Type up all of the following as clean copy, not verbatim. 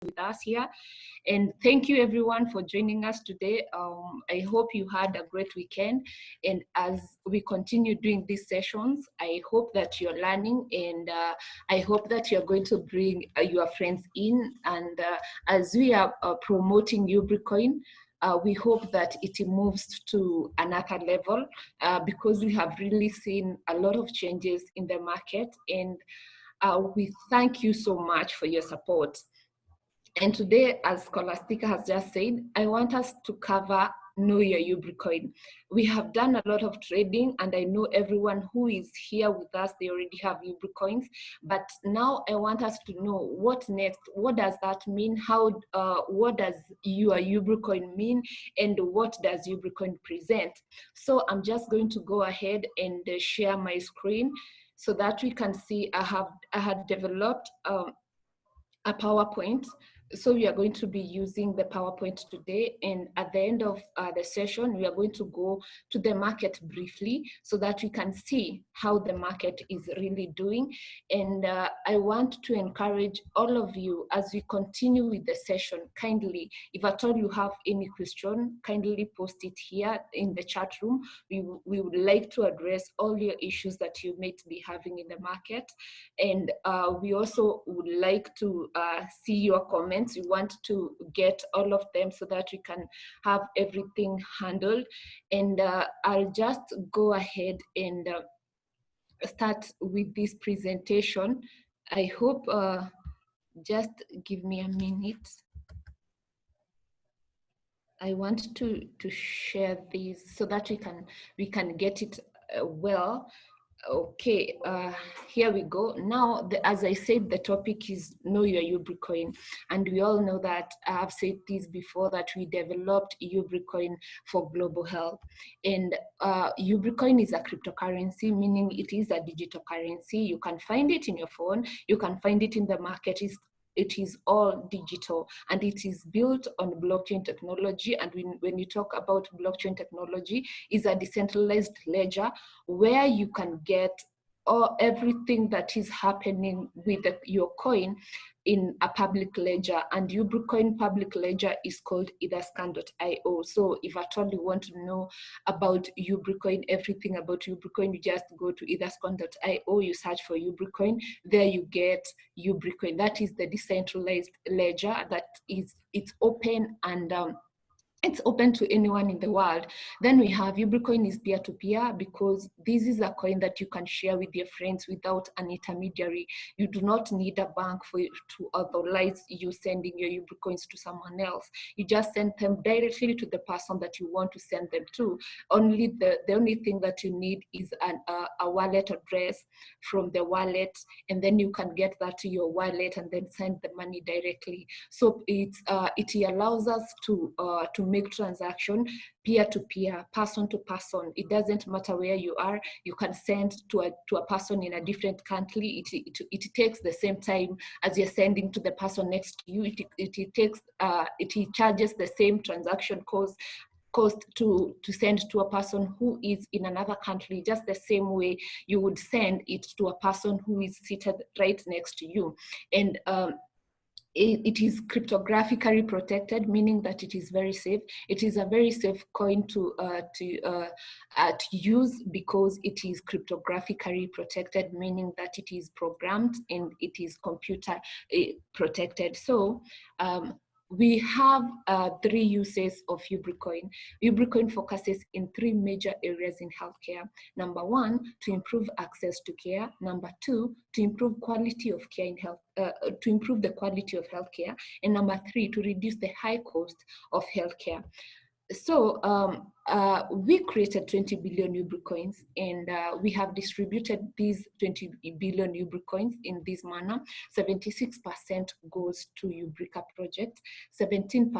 with us here. And thank you everyone for joining us today. I hope you had a great weekend. And as we continue doing these sessions, I hope that you're learning, and I hope that you're going to bring your friends in. And as we are promoting Ubricoin, we hope that it moves to another level because we have really seen a lot of changes in the market, and we thank you so much for your support. And today, as Scholastica has just said, I want us to cover Know Your Ubricoin. We have done a lot of trading, and I know everyone who is here with us, they already have Ubricoins. But now I want us to know what next. What does that mean? What does your Ubricoin mean? And what does Ubricoin present? So I'm just going to go ahead and share my screen so that we can see I had developed a PowerPoint. So we are going to be using the PowerPoint today, and at the end of the session, we are going to go to the market briefly so that we can see how the market is really doing. And I want to encourage all of you as we continue with the session, kindly, if at all you have any question, kindly post it here in the chat room. We would like to address all your issues that you may be having in the market. And we also would like to see your comments. We want to get all of them so that we can have everything handled. And I'll just go ahead and start with this presentation. I hope, just give me a minute. I want to share this so that we can get it well. Okay, here we go. Now, as I said, the topic is Know Your Ubricoin. And we all know that, I have said this before, that we developed Ubricoin for global health. And Ubricoin is a cryptocurrency, meaning it is a digital currency. You can find it in your phone, you can find it in the market. It is all digital, and it is built on blockchain technology. And when you talk about blockchain technology, is a decentralized ledger where you can get everything that is happening with your coin in a public ledger. And Ubricoin public ledger is called etherscan.io. So if at all you want to know about Ubricoin, everything about Ubricoin, you just go to etherscan.io, you search for Ubricoin, there you get Ubricoin. That is the decentralized ledger that it's open, and it's open to anyone in the world. Then we have Ubricoin is peer-to-peer, because this is a coin that you can share with your friends without an intermediary. You do not need a bank to authorize you sending your Ubricoins to someone else. You just send them directly to the person that you want to send them to. The only thing that you need is a wallet address from the wallet, and then you can get that to your wallet and then send the money directly. So it allows us to make transaction peer-to-peer, person-to-person. It doesn't matter where you are. You can send to a person in a different country. It takes the same time as you're sending to the person next to you. It charges the same transaction cost to send to a person who is in another country, just the same way you would send it to a person who is seated right next to you. And it is cryptographically protected, meaning that it is very safe. It is a very safe coin to use because it is cryptographically protected, meaning that it is programmed and it is computer protected. So we have 3 uses of Ubricoin. Ubricoin focuses in 3 major areas in healthcare. Number 1, to improve access to care. Number 2, to improve quality of care in health, to improve the quality of healthcare. And number 3, to reduce the high cost of healthcare. So we created 20 billion Ubricoins, and we have distributed these 20 billion Ubricoins in this manner. 76% goes to Ubrica project, 17%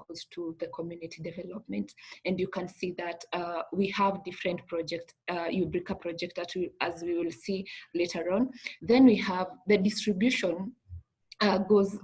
goes to the community development. And you can see that we have different projects, Ubrica project, as we will see later on. Then we have the distribution goes,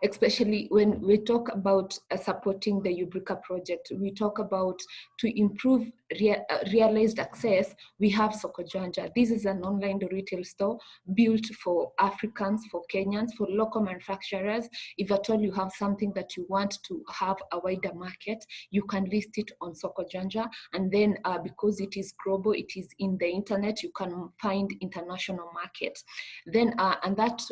especially when we talk about supporting the Ubrica project, we talk about to improve realized access, we have Sokojanja. This is an online retail store built for Africans, for Kenyans, for local manufacturers. If at all you have something that you want to have a wider market, you can list it on Sokojanja. And then because it is global, it is in the internet, you can find international markets. Then, and that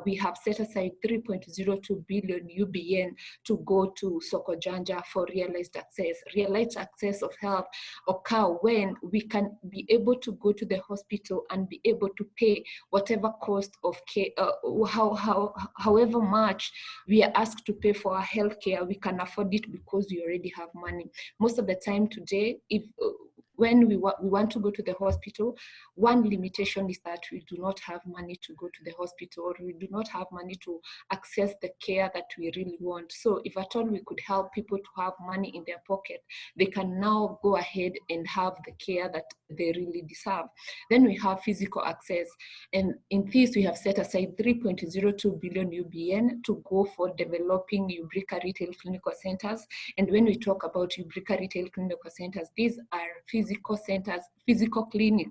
we have set aside 3.02 billion UBN to go to Sokojanja for realized access. Realized access of health occur when we can be able to go to the hospital and be able to pay whatever cost of care, however much we are asked to pay for our healthcare, we can afford it because we already have money. Most of the time today, if when we want to go to the hospital, one limitation is that we do not have money to go to the hospital, or we do not have money to access the care that we really want. So if at all we could help people to have money in their pocket, they can now go ahead and have the care that they really deserve. Then we have physical access. And in this, we have set aside 3.02 billion UBN to go for developing Ubrica retail clinical centers. And when we talk about Ubrica retail clinical centers, these are physical centers, physical clinics,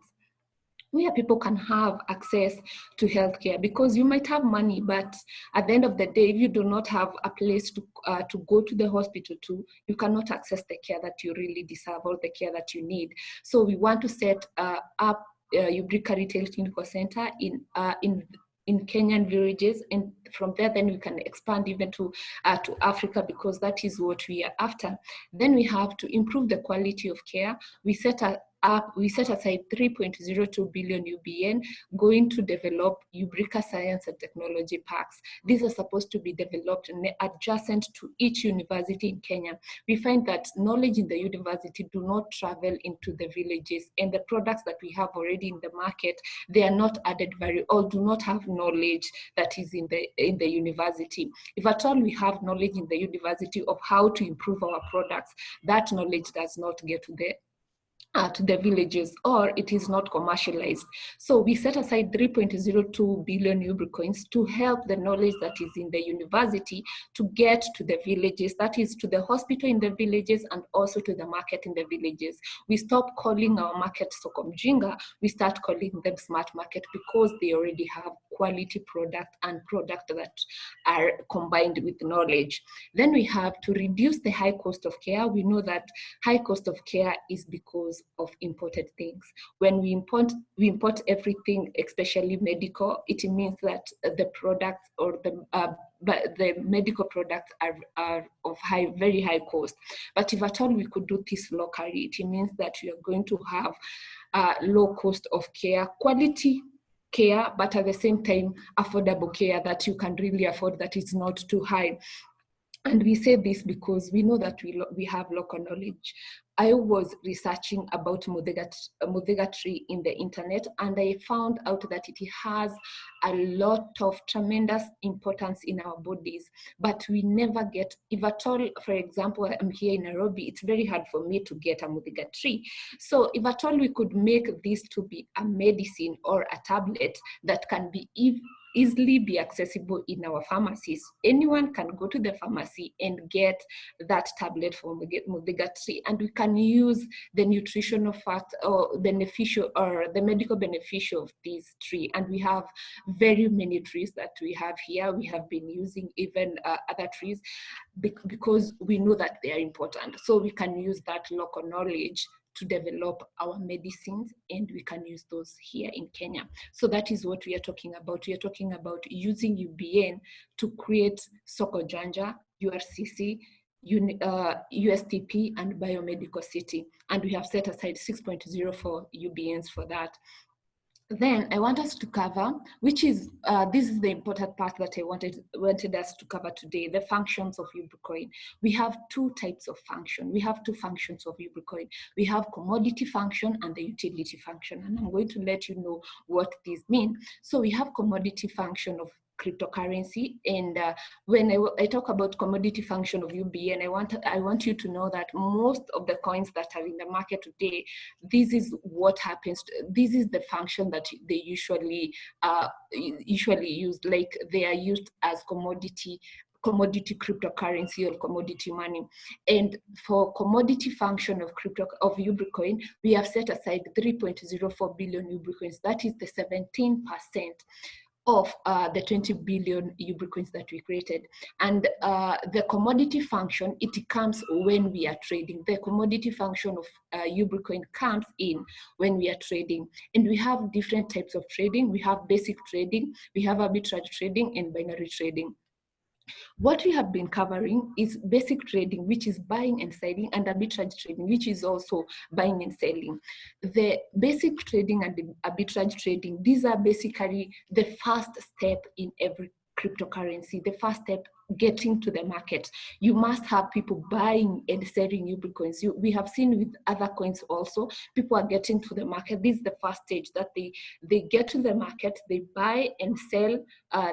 where people can have access to healthcare, because you might have money, but at the end of the day, if you do not have a place to go to the hospital to, you cannot access the care that you really deserve or the care that you need. So we want to set up Ubrica Retail Clinical Center in Kenyan villages, and from there then we can expand even to Africa, because that is what we are after. Then we have to improve the quality of care. We set aside 3.02 billion UBN going to develop Ubrica Science and Technology Parks. These are supposed to be developed adjacent to each university in Kenya. We find that knowledge in the university do not travel into the villages, and the products that we have already in the market, they are not added value or do not have knowledge that is in the university. If at all we have knowledge in the university of how to improve our products, that knowledge does not get to the villages, or it is not commercialized. So we set aside 3.02 billion Ubricoins to help the knowledge that is in the university to get to the villages, that is to the hospital in the villages and also to the market in the villages. We stop calling our market Sokomjinga, we start calling them smart market, because they already have quality product and product that are combined with knowledge. Then we have to reduce the high cost of care. We know that high cost of care is because of imported things. When we import everything, especially medical, it means that the products or the medical products are of very high cost. But if at all we could do this locally, it means that we are going to have low cost of care, quality care, but at the same time affordable care that you can really afford, that is not too high. And we say this because we know that we have local knowledge. I was researching about Muthaiga tree in the internet, and I found out that it has a lot of tremendous importance in our bodies, but we never get, if at all, for example, I'm here in Nairobi, it's very hard for me to get a Muthaiga tree. So if at all we could make this to be a medicine or a tablet that can be easily be accessible in our pharmacies. Anyone can go to the pharmacy and get that tablet from Muthaiga tree, and we can use the nutritional fact or beneficial or the medical beneficial of this tree. And we have very many trees that we have here. We have been using even other trees because we know that they are important. So we can use that local knowledge to develop our medicines, and we can use those here in Kenya. So that is what we are talking about. We are talking about using UBN to create Sokojanja, URCC, USTP, and Biomedical City. And we have set aside 6.04 UBNs for that. Then I want us to cover, which is, this is the important part that I wanted us to cover today, the functions of Ubricoin. We have two types of function. We have two functions of Ubricoin. We have commodity function and the utility function. And I'm going to let you know what these mean. So we have commodity function of cryptocurrency, and when I talk about commodity function of UBN, I want you to know that most of the coins that are in the market today, this is what happens. This is the function that they usually use, like they are used as commodity commodity cryptocurrency or commodity money. And for commodity function of Ubricoin, we have set aside 3.04 billion Ubricoins. That is the 17% of the 20 billion Ubricoins that we created. And the commodity function, it comes when we are trading. The commodity function of Ubricoin comes in when we are trading. And we have different types of trading. We have basic trading, we have arbitrage trading, and binary trading. What we have been covering is basic trading, which is buying and selling, and arbitrage trading, which is also buying and selling. The basic trading and the arbitrage trading, these are basically the first step in every cryptocurrency, the first step getting to the market. You must have people buying and selling Ubricoins. We have seen with other coins also, people are getting to the market. This is the first stage that they get to the market, they buy and sell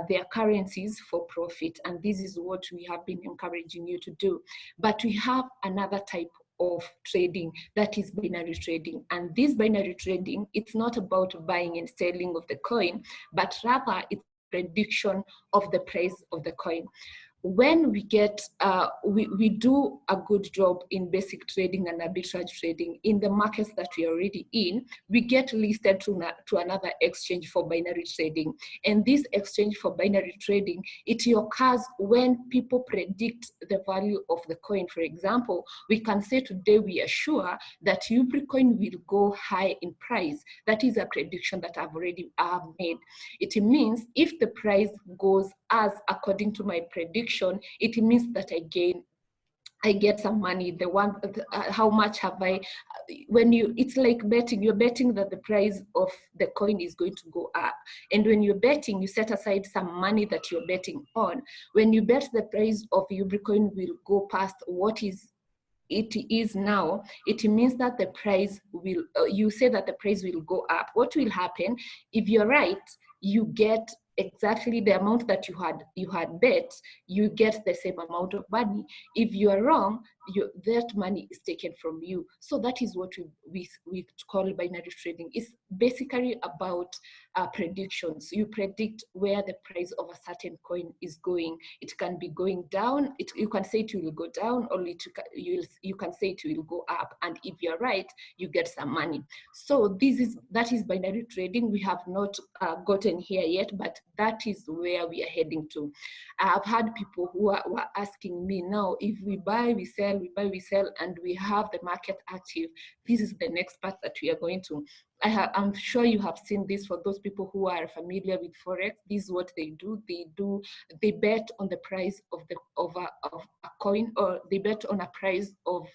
their currencies for profit. And this is what we have been encouraging you to do. But we have another type of trading, that is binary trading. And this binary trading, it's not about buying and selling of the coin, but rather it's prediction of the price of the coin. When we get, we do a good job in basic trading and arbitrage trading in the markets that we are already in, we get listed to another exchange for binary trading. And this exchange for binary trading, it occurs when people predict the value of the coin. For example, we can say today we are sure that Ubricoin will go high in price. That is a prediction that I've already made. It means if the price goes as according to my prediction, it means that I get some money. How much have I? It's like betting. You're betting that the price of the coin is going to go up, and when you're betting, you set aside some money that you're betting on. When you bet the price of Ubricoin will go past what it is now, it means that the price will. You say that the price will go up. What will happen if you're right? You get exactly the amount that you had bet, you get the same amount of money. If you are wrong, that money is taken from you. So that is what we call binary trading. It's basically about predictions. You predict where the price of a certain coin is going. It can be going down. You can say it will go down, or you can say it will go up. And if you're right, you get some money. So that is binary trading. We have not gotten here yet, but that is where we are heading to. I've had people who were asking me now, if we buy, we sell, and we have the market active, this is the next part that we are going to. I'm sure you have seen this. For those people who are familiar with Forex, this is what they do. They bet on the price of a coin, or they bet on a price of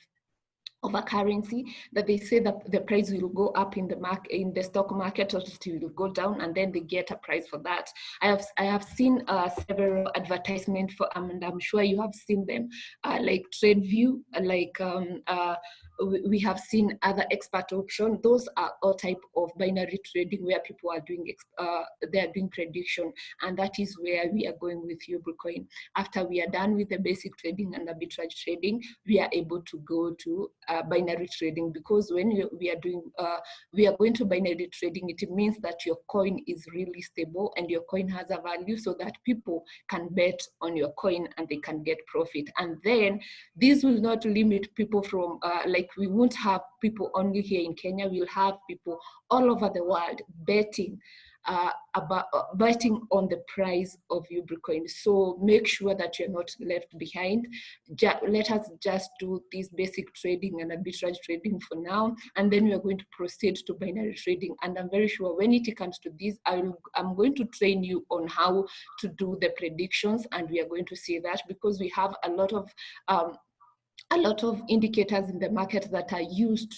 a currency, that they say that the price will go up in the stock market, or it will go down, and then they get a price for that. I have seen several advertisements for, and I'm sure you have seen them, like TradeView, like we have seen other expert option. Those are all type of binary trading where people are doing they are doing prediction, and that is where we are going with Ubricoin. After we are done with the basic trading and arbitrage trading, we are able to go to binary trading, because when we are going to binary trading, it means that your coin is really stable and your coin has a value, so that people can bet on your coin and they can get profit. And then this will not limit people from like, we won't have people only here in Kenya. We'll have people all over the world betting betting on the price of Ubricoin. So make sure that you're not left behind. Let us just do this basic trading and arbitrage trading for now, and then we are going to proceed to binary trading. And I'm very sure when it comes to this, I'm going to train you on how to do the predictions, and we are going to see that, because we have a lot of indicators in the market that are used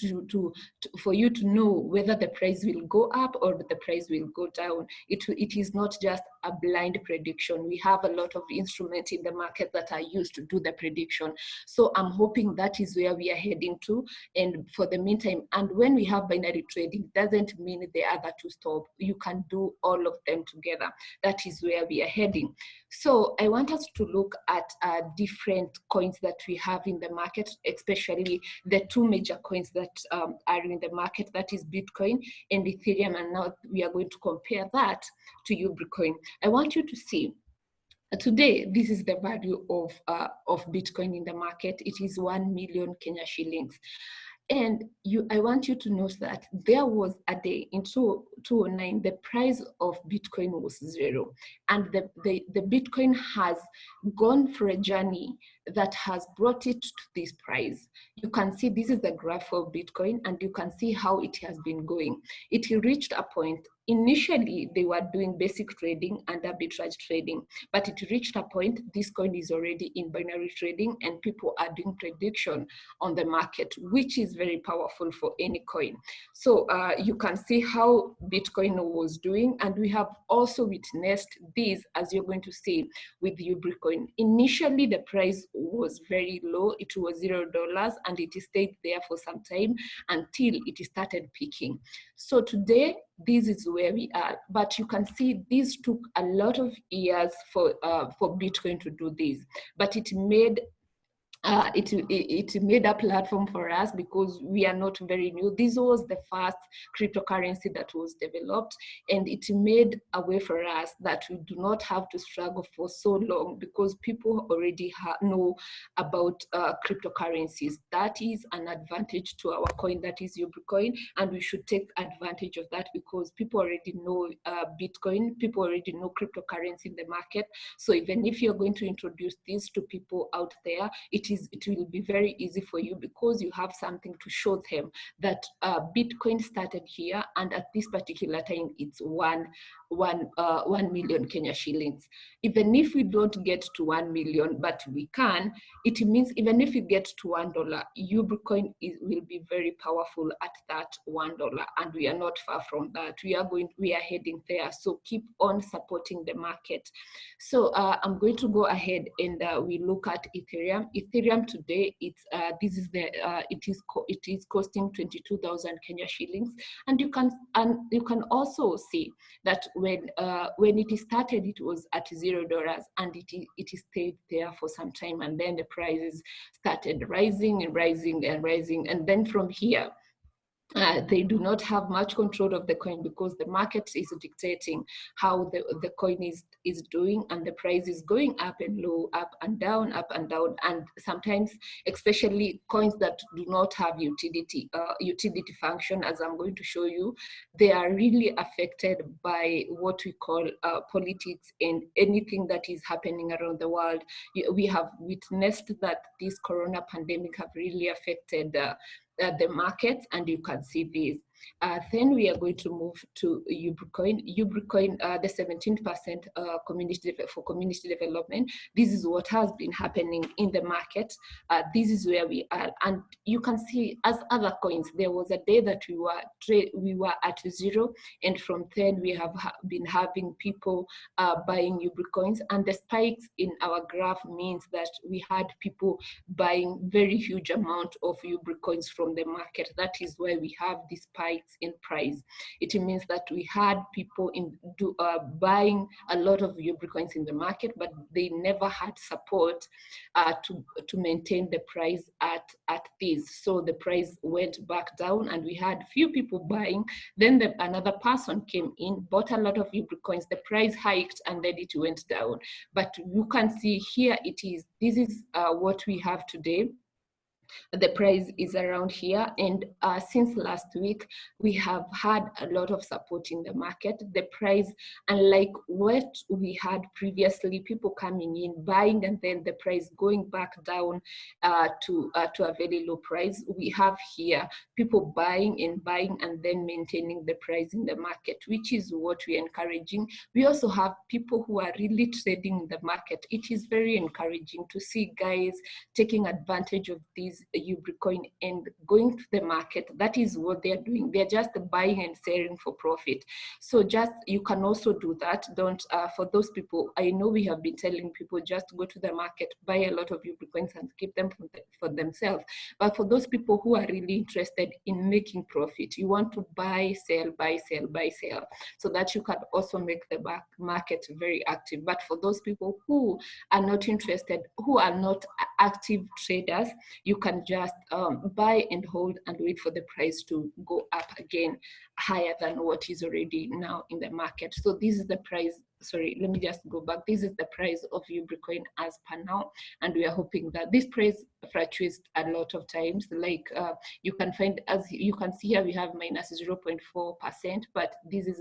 for you to know whether the price will go up or the price will go down. It is not just a blind prediction. We have a lot of instruments in the market that are used to do the prediction. So I'm hoping that is where we are heading to. And for the meantime, and when we have binary trading, doesn't mean the other two stop. You can do all of them together. That is where we are heading. So I want us to look at different coins that we have in the market, especially the two major coins that are in the market, that is Bitcoin and Ethereum. And now we are going to compare that to Ubricoin. I want you to see Today, this is the value of Bitcoin in the market. It is 1 million Kenya shillings. And I want you to note that there was a day in 2009, the price of Bitcoin was 0. And the Bitcoin has gone for a journey that has brought it to this price. You can see this is the graph of Bitcoin, and you can see how it has been going. It reached a point. Initially, they were doing basic trading and arbitrage trading, but it reached a point, this coin is already in binary trading and people are doing prediction on the market, which is very powerful for any coin. So you can see how Bitcoin was doing, and we have also witnessed this, as you're going to see with Ubricoin. Initially, the price was very low. It was $0, and it stayed there for some time until it started peaking. So today, this is where we are. But you can see this took a lot of years for Bitcoin to do this, but it made it made a platform for us because we are not very new. This was the first cryptocurrency that was developed, and it made a way for us that we do not have to struggle for so long because people already know about cryptocurrencies. That is an advantage to our coin, that is Ubricoin, and we should take advantage of that because people already know Bitcoin, people already know cryptocurrency in the market. So even if you're going to introduce this to people out there, it will be very easy for you because you have something to show them that Bitcoin started here, and at this particular time it's 1 million Kenya shillings. Even if we don't get to 1 million, but we can, it means even if you get to $1, Ubricoin will be very powerful at that $1, and we are not far from that. We are heading there. So keep on supporting the market. So I'm going to go ahead and we look at Ethereum. Ethereum today, it is costing 22,000 Kenya shillings, and you can also see that when it started, it was at $0, and it stayed there for some time, and then the prices started rising and rising and rising, and then from here, they do not have much control of the coin because the market is dictating how the coin is doing, and the price is going up and low, up and down, and sometimes, especially coins that do not have utility function, as I'm going to show you, they are really affected by what we call politics and anything that is happening around the world. We have witnessed that this corona pandemic have really affected the markets, and you can see this. Then we are going to move to Ubricoin. Ubricoin, the 17% community development. This is what has been happening in the market. This is where we are, and you can see as other coins. There was a day that we were at 0, and from then we have been having people buying Ubricoins, and the spikes in our graph means that we had people buying very huge amount of Ubricoins from the market. That is why we have this spikes in price. It means that we had people buying a lot of Ubricoins in the market, but they never had support to maintain the price at this. So the price went back down, and we had few people buying. Then another person came in, bought a lot of Ubricoins. The price hiked, and then it went down. But you can see here this is what we have today. The price is around here, and since last week we have had a lot of support in the market. The price, unlike what we had previously, people coming in buying and then the price going back down to a very low price, we have here people buying and then maintaining the price in the market, which is what we're encouraging. We also have people who are really trading in the market. It is very encouraging to see guys taking advantage of these Ubricoin and going to the market. That is what they're doing. They're just buying and selling for profit. So you can also do that. Don't, for those people, I know we have been telling people just go to the market, buy a lot of Ubricoins and keep them for themselves. But for those people who are really interested in making profit, you want to buy, sell, buy, sell, buy, sell, so that you can also make the market very active. But for those people who are not interested, who are not active traders, you can just buy and hold and wait for the price to go up again higher than what is already now in the market. So this is the price sorry, let me just go back. This is the price of Ubricoin as per now, and we are hoping that this price fluctuates a lot of times. Like you can find, as you can see here, we have minus 0.4%, but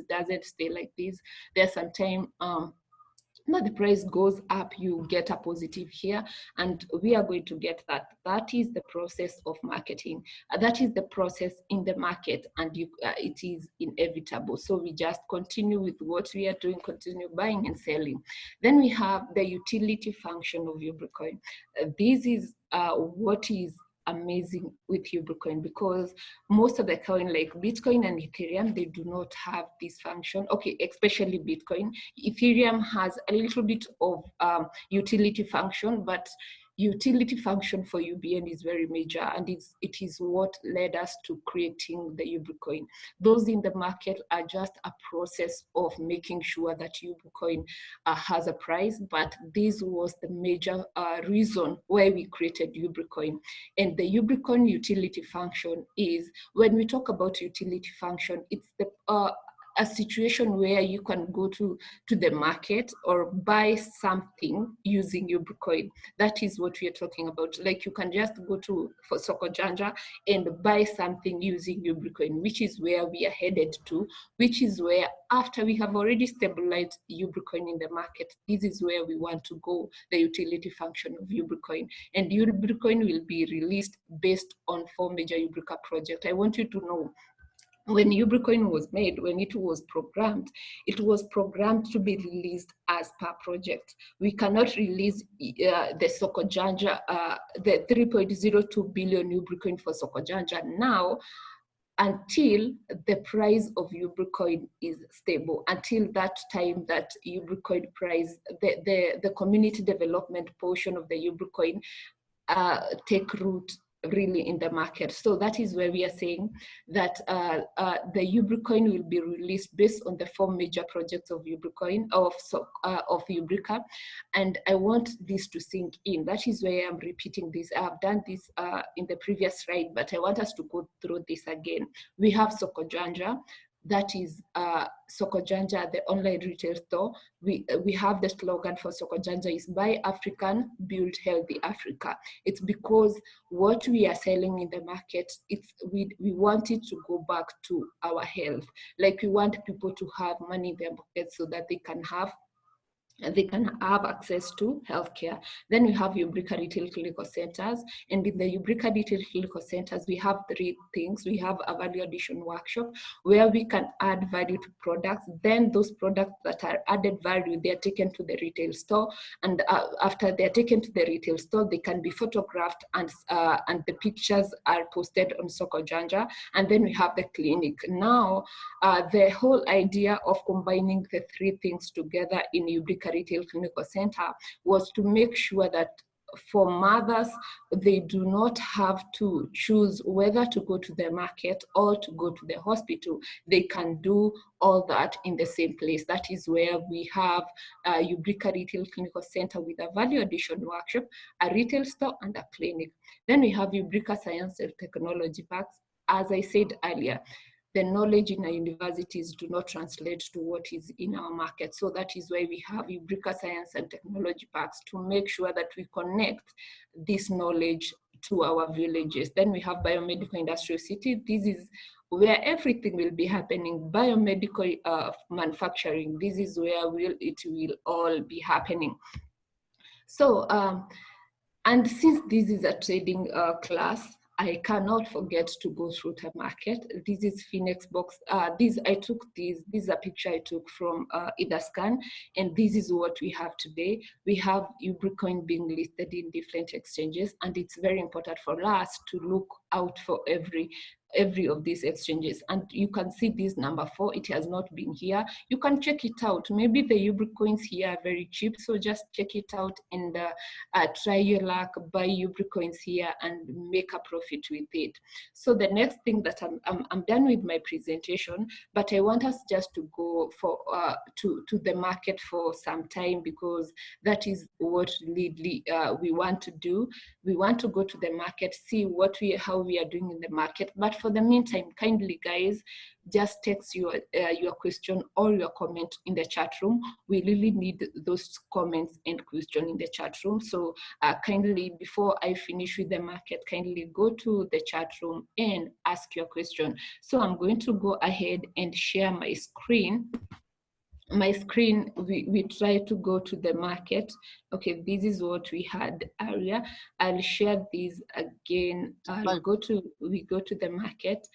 doesn't stay like this. There's some time now the price goes up, you get a positive here, and we are going to get that. That is the process of marketing. That is the process in the market, and it is inevitable. So we just continue with what we are doing, continue buying and selling. Then we have the utility function of Ubricoin. This is what is amazing with Ubricoin, because most of the coin like Bitcoin and Ethereum, they do not have this function. Okay, especially Bitcoin. Ethereum has a little bit of utility function, but utility function for UBN is very major, and it is what led us to creating the Ubricoin. Those in the market are just a process of making sure that Ubricoin has a price, but this was the major reason why we created Ubricoin. And the Ubricoin utility function is, when we talk about utility function, it's the a situation where you can go to the market or buy something using Ubricoin. That is what we are talking about. Like you can just go for Soko Janja and buy something using Ubricoin, which is where we are headed to, which is where, after we have already stabilized Ubricoin in the market, this is where we want to go, the utility function of Ubricoin. And Ubricoin will be released based on 4 major Ubrica projects. I want you to know, when Ubricoin was made, when it was programmed to be released as per project. We cannot release the Soko Janja, the 3.02 billion Ubricoin for Soko Janja now, until the price of Ubricoin is stable, until that time that Ubricoin price, the community development portion of the Ubricoin take root really in the market. So that is where we are saying that the Ubricoin will be released based on the 4 major projects of Ubricoin, of Ubrica, and I want this to sink in. That is why I'm repeating this. I have done this in the previous slide, but I want us to go through this again. We have Soko Janja. That is Soko Janja, the online retail store. We have the slogan for Soko Janja is Buy African, Build Healthy Africa. It's because what we are selling in the market, we want it to go back to our health. Like we want people to have money in their pockets so that they can have access to healthcare. Then we have Ubrica Retail Clinical Centers, and in the Ubrica Retail Clinical Centers, we have 3 things. We have a value addition workshop where we can add value to products. Then those products that are added value, they are taken to the retail store, and after they are taken to the retail store, they can be photographed, and the pictures are posted on Soko Janja. And then we have the clinic. Now, the whole idea of combining the 3 things together in Ubrica Retail Clinical Center was to make sure that for mothers, they do not have to choose whether to go to the market or to go to the hospital. They can do all that in the same place. That is where we have Ubrica Retail Clinical Center with a value addition workshop, a retail store, and a clinic. Then we have Ubrica Science and Technology Parks. As I said earlier, the knowledge in our universities do not translate to what is in our market. So that is why we have Ubrica Science and Technology Parks, to make sure that we connect this knowledge to our villages. Then we have Biomedical Industrial City. This is where everything will be happening. Biomedical manufacturing, this is where it will all be happening. So, and since this is a trading class, I cannot forget to go through the market. This is Phoenix box. This is a picture I took from Etherscan, and this is what we have today. We have Ubricoin being listed in different exchanges, and it's very important for us to look out for every of these exchanges. And you can see this number 4, it has not been here. You can check it out. Maybe the Ubricoins here are very cheap, so just check it out and try your luck, buy Ubricoins here and make a profit with it. So the next thing that I'm done with my presentation, but I want us just to go for to the market for some time, because that is what we want to do. We want to go to the market, see how we are doing in the market. But But for the meantime, kindly guys, just text your question or your comment in the chat room. We really need those comments and question in the chat room. So kindly, before I finish with the market, kindly go to the chat room and ask your question. So I'm going to go ahead and share my screen. We try to go to the market. Okay, this is what we had earlier. I'll share this again. We go to the market.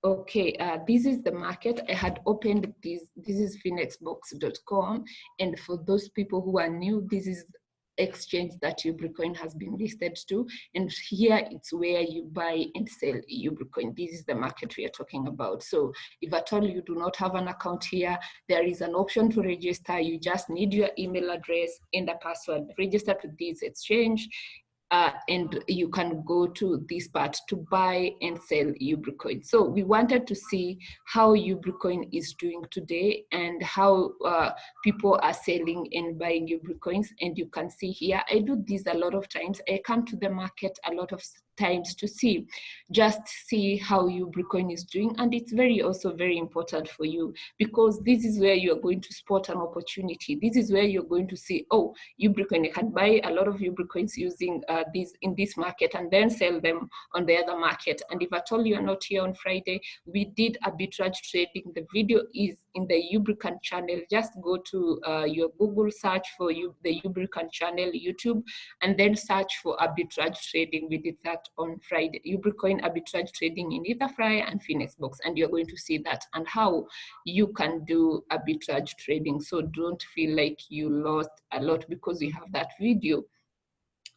Okay, this is the market. I had opened this. This is phoenixbox.com, and for those people who are new, this is exchange that Ubricoin has been listed to, and here it's where you buy and sell Ubricoin. This is the market we are talking about. So if at all you do not have an account here, there is an option to register. You just need your email address and a password. Register to this exchange. And you can go to this part to buy and sell Ubricoin. So we wanted to see how Ubricoin is doing today and how people are selling and buying Ubricoins. And you can see here, I do this a lot of times. I come to the market a lot of times to see how Ubricoin is doing. And it's also very important for you, because this is where you're going to spot an opportunity. This is where you're going to see, oh, Ubricoin, I can buy a lot of Ubricoins using this in this market and then sell them on the other market. And if at all you are not here on Friday, we did arbitrage trading. The video is in the Ubricoin channel. Just go to your Google search for the Ubricoin channel, YouTube, and then search for arbitrage trading. We did that on Friday. Ubricoin arbitrage trading in Etherfry and Phoenixbox, and you're going to see that and how you can do arbitrage trading. So don't feel like you lost a lot because you have that video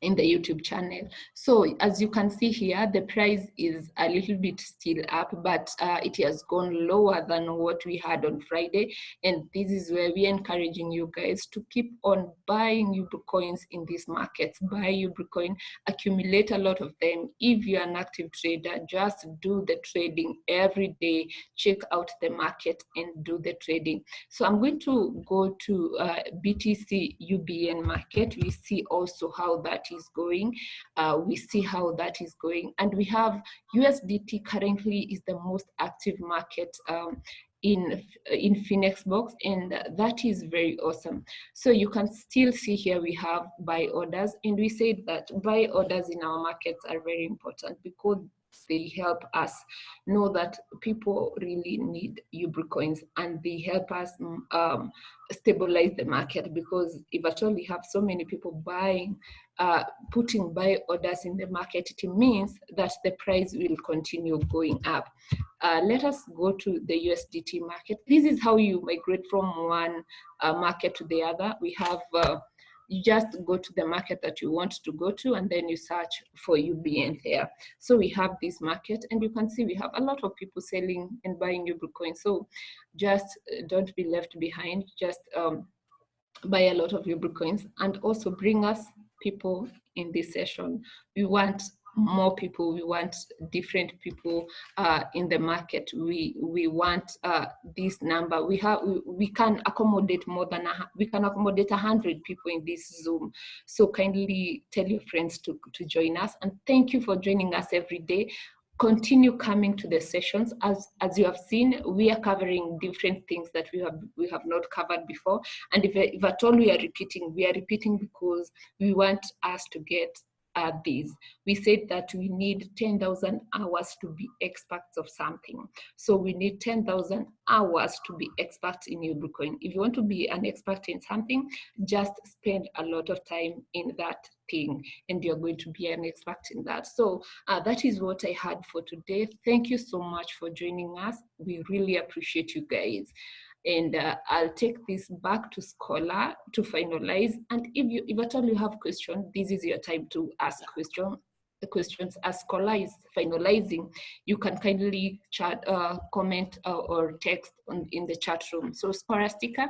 in the YouTube channel. So as you can see here, the price is a little bit still up, but it has gone lower than what we had on Friday. And this is where we're encouraging you guys to keep on buying Ubricoins in these markets. Buy Ubricoin, accumulate a lot of them. If you're an active trader, just do the trading every day. Check out the market and do the trading. So I'm going to go to BTC UBN market. We see also how that is going. We see how that is going, and we have USDT currently is the most active market in Phoenixbox, and that is very awesome. So you can still see here we have buy orders, and we said that buy orders in our markets are very important because they help us know that people really need Ubricoins, and they help us stabilize the market, because if at all we have so many people buying, putting buy orders in the market, it means that the price will continue going up. Let us go to the USDT market. This is how you migrate from one market to the other. We have you just go to the market that you want to go to, and then you search for UBN there. So we have this market, and you can see we have a lot of people selling and buying Ubricoin. So just don't be left behind. Just buy a lot of Ubricoins, and also bring us people in this session. We want more people. We want different people in the market. We want this number. We can accommodate more than we can accommodate 100 people in this Zoom. So kindly tell your friends to join us, and thank you for joining us every day. Continue coming to the sessions. As you have seen, we are covering different things that we have not covered before. And if at all we are repeating because we want us to get these. We said that we need 10,000 hours to be experts of something. So we need 10,000 hours to be experts in Ubricoin. If you want to be an expert in something, just spend a lot of time in that thing, and you're going to be an expert in that. So that is what I had for today. Thank you so much for joining us. We really appreciate you guys. And I'll take this back to Scholar to finalize. And if at all you have questions, this is your time to ask questions. As Scholar is finalizing, you can kindly chat, comment, or text in the chat room. So Scholastica.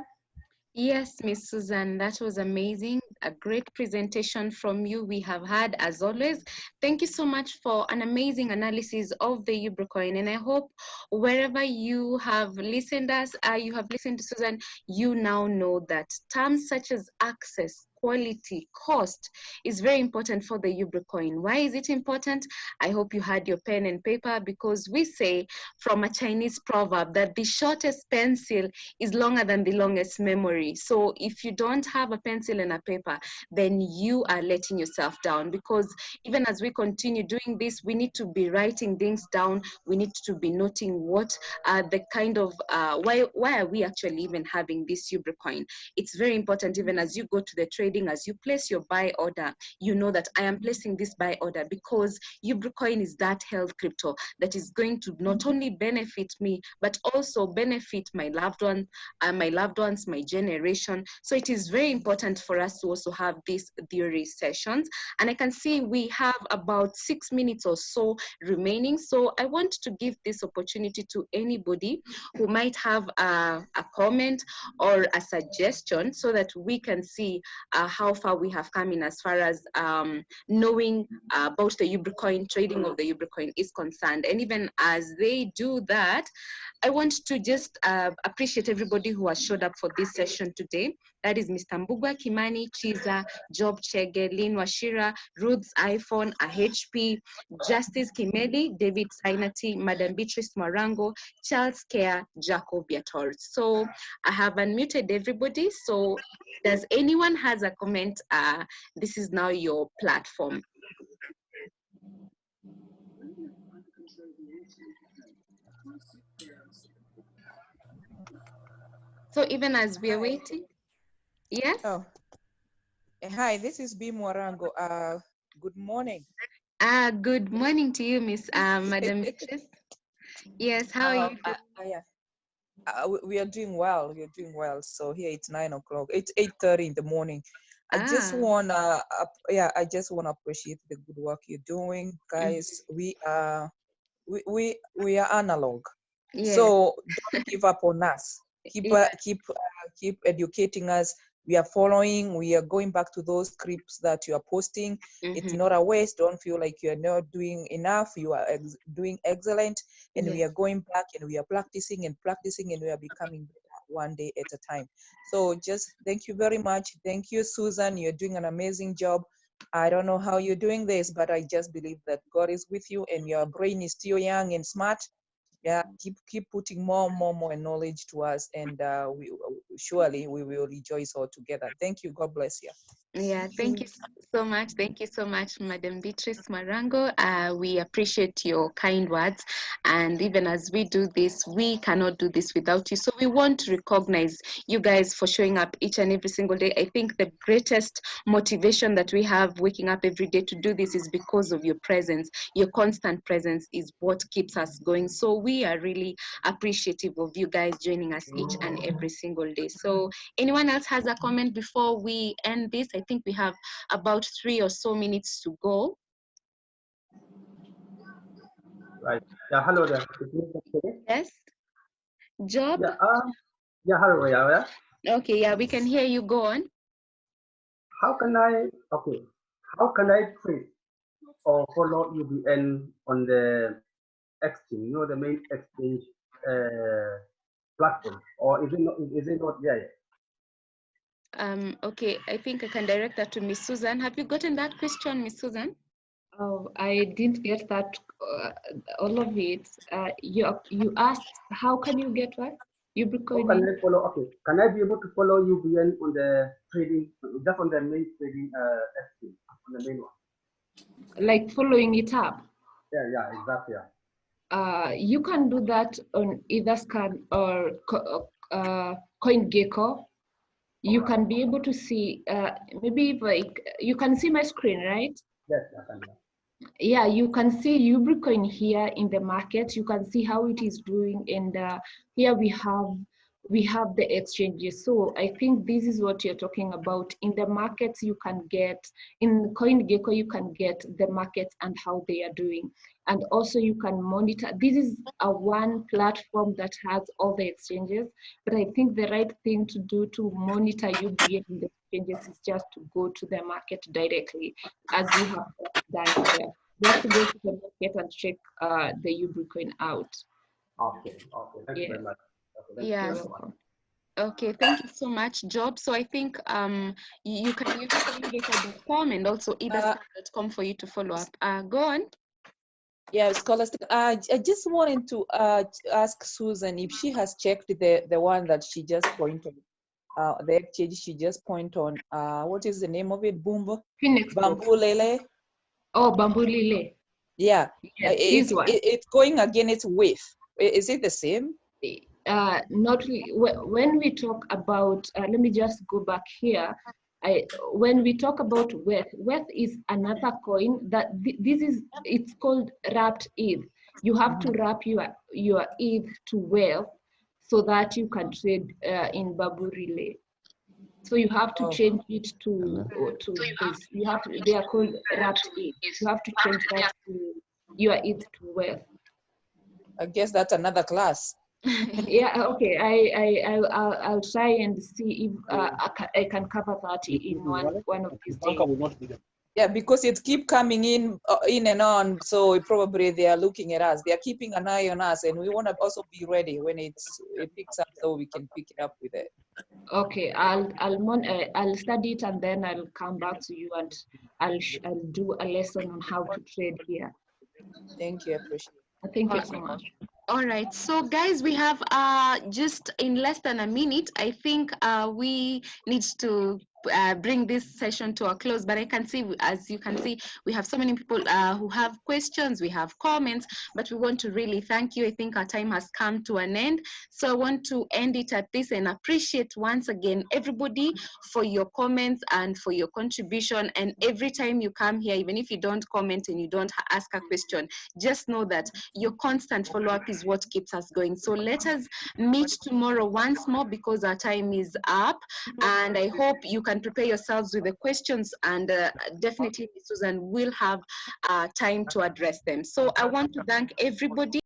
Yes, Miss Susan, that was amazing. A great presentation from you we have had, as always. Thank you so much for an amazing analysis of the Ubricoin. And I hope wherever you have listened to Susan, you now know that terms such as access, quality, cost is very important for the Ubricoin. Why is it important? I hope you had your pen and paper, because we say from a Chinese proverb that the shortest pencil is longer than the longest memory. So if you don't have a pencil and a paper, then you are letting yourself down, because even as we continue doing this, we need to be writing things down. We need to be noting what are the kind of, why are we actually even having this Ubricoin. It's very important, even as you go to the trading, as you place your buy order, you know that I am placing this buy order because Ubricoin is that health crypto that is going to not only benefit me, but also benefit my loved ones, my generation. So it is very important for us to also have these theory sessions. And I can see we have about 6 minutes or so remaining. So I want to give this opportunity to anybody who might have a comment or a suggestion, so that we can see how far we have come in as far as knowing about the Ubricoin, trading of the Ubricoin is concerned. And even as they do that, I want to just appreciate everybody who has showed up for this session today. That is Mr. Mbugwa, Kimani, Chiza, Job Chege, Lynn Washira, Ruth's iPhone, AHP, Justice Kimeli, David Sainati, Madam Beatrice Marango, Charles Care, Jacob Yator. So I have unmuted everybody. So does anyone has a comment? This is now your platform. So even as we are waiting, yes? Oh, hi, this is B. Morango. Good morning. Good morning to you, Miss Madam Beatrice. Yes, how are you doing? Yeah, we are doing well. We are doing well. So here it's 9 o'clock. It's 8:30 in the morning. I just wanna, I just wanna appreciate the good work you're doing, guys. We are analog. Yes. So don't give up on us. Keep educating us. We are following. We are going back to those scripts that you are posting. It's not a waste. Don't feel like you are not doing enough. You are doing excellent, and we are going back and we are practicing and practicing, and we are becoming better one day at a time. So just thank you very much. Thank you, Susan. You're doing an amazing job. I don't know how you're doing this, but I just believe that God is with you, and your brain is still young and smart. Yeah, keep putting more knowledge to us, and surely we will rejoice all together. Thank you. God bless you. Yeah, thank you so much. Thank you so much, Madam Beatrice Marango. We appreciate your kind words. And even as we do this, we cannot do this without you. So we want to recognize you guys for showing up each and every single day. I think the greatest motivation that we have waking up every day to do this is because of your presence. Your constant presence is what keeps us going. So we are really appreciative of you guys joining us each and every single day. So anyone else has a comment before we end this? I think we have about 3 or so minutes to go. Right. Yeah, hello there. Yes. Job? Yeah, hello. Yeah. Okay, yeah, we can hear you. Go on. How can I trade or follow UBN on the exchange, the main exchange platform, or is it not there yet? Okay, I think I can direct that to Miss Susan. Have you gotten that question, Miss Susan? Oh, I didn't get that, all of it. You asked, how can you get what? Ubricoin. How can I follow? Okay, can I be able to follow UBN on the trading, just on the main trading exchange, on the main one? Like following it up? Yeah, exactly. Yeah. You can do that on either Scan or CoinGecko. You can be able to see, maybe like, you can see my screen, right? Yes, I can. Yeah, you can see Ubricoin here in the market. You can see how it is doing, and here we have the exchanges. So I think this is what you're talking about. In the markets, you can get, in CoinGecko, you can get the markets and how they are doing. And also you can monitor. This is a one platform that has all the exchanges, but I think the right thing to do to monitor UBN in the exchanges is just to go to the market directly, as you have done here. Just to go to the market and check the Ubricoin out. Okay. Thank you very much. Okay, Yes. Okay, thank you so much, Job. So I think you can use scholarsticator.com and also either.com for you to follow up. Go on. Yeah, Scholastic. I just wanted to ask Susan if she has checked the one that she just pointed, the exchange she just pointed on. What is the name of it? Bamboo Lele. Oh, Bamboo Lele. Yeah, Yes, it's going against width. Is it the same? Not really. When we talk about, let me just go back here. When we talk about WE.B is another coin that it's called wrapped ETH. You have to wrap your ETH to WE.B so that you can trade in Bamboo Relay. So you have to change it to this. You have to. They are called wrapped ETH. You have to change that to your ETH to WE.B. I guess that's another class. Yeah, okay. I'll try and see if I can cover that in one of these days. Yeah, because it keep coming in and on, so probably they are looking at us. They are keeping an eye on us, and we want to also be ready when it picks up, so we can pick it up with it. Okay, I'll study it and then I'll come back to you and I'll do a lesson on how to trade here. Thank you, I appreciate it. Thank you so much. All right, so guys, we have just in less than a minute. I think we need to bring this session to a close, but I can see, as you can see, we have so many people who have questions, we have comments, but we want to really thank you. I think our time has come to an end. So I want to end it at this and appreciate once again everybody for your comments and for your contribution. And every time you come here, even if you don't comment and you don't ask a question, just know that your constant follow-up is what keeps us going. So let us meet tomorrow once more because our time is up, and I hope you can prepare yourselves with the questions, and definitely Susan will have time to address them. So I want to thank everybody.